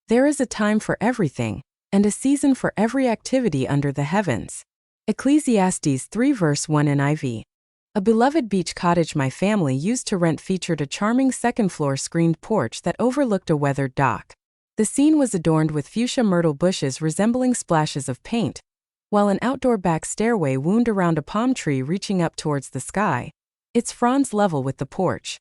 There is a time for everything, and a season for every activity under the heavens. Ecclesiastes 3 verse 1 NIV. A beloved beach cottage my family used to rent featured a charming second-floor screened porch that overlooked a weathered dock. The scene was adorned with fuchsia myrtle bushes resembling splashes of paint, while an outdoor back stairway wound around a palm tree reaching up towards the sky, its fronds level with the porch.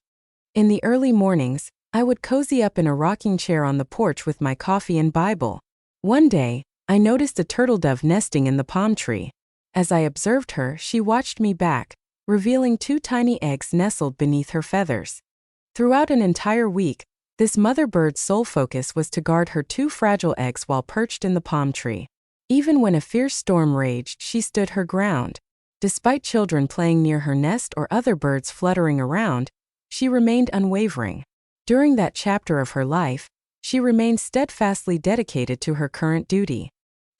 In the early mornings, I would cozy up in a rocking chair on the porch with my coffee and Bible. One day, I noticed a turtledove nesting in the palm tree. As I observed her, she watched me back, revealing 2 tiny eggs nestled beneath her feathers. Throughout an entire week, this mother bird's sole focus was to guard her 2 fragile eggs while perched in the palm tree. Even when a fierce storm raged, she stood her ground. Despite children playing near her nest or other birds fluttering around, she remained unwavering. During that chapter of her life, she remained steadfastly dedicated to her current duty.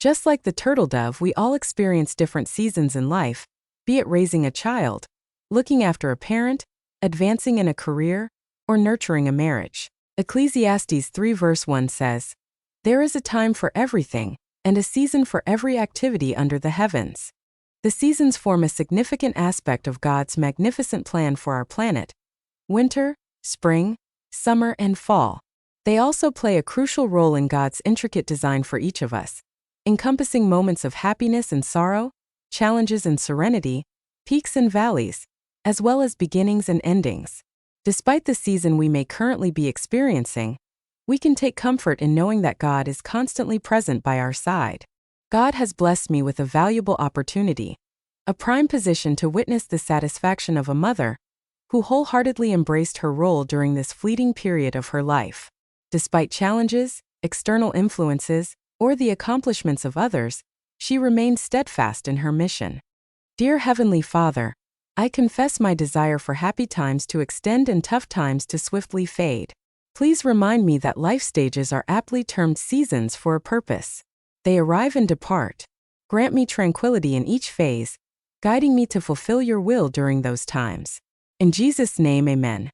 Just like the turtledove, we all experience different seasons in life, be it raising a child, looking after a parent, advancing in a career, or nurturing a marriage. Ecclesiastes 3 verse 1 says, "There is a time for everything, and a season for every activity under the heavens." The seasons form a significant aspect of God's magnificent plan for our planet. Winter, spring, summer, and fall. They also play a crucial role in God's intricate design for each of us, encompassing moments of happiness and sorrow, challenges and serenity, peaks and valleys, as well as beginnings and endings. Despite the season we may currently be experiencing, we can take comfort in knowing that God is constantly present by our side. God has blessed me with a valuable opportunity, a prime position to witness the satisfaction of a mother who wholeheartedly embraced her role during this fleeting period of her life. Despite challenges, external influences, or the accomplishments of others, she remained steadfast in her mission. Dear Heavenly Father, I confess my desire for happy times to extend and tough times to swiftly fade. Please remind me that life stages are aptly termed seasons for a purpose. They arrive and depart. Grant me tranquility in each phase, guiding me to fulfill your will during those times. In Jesus' name, amen.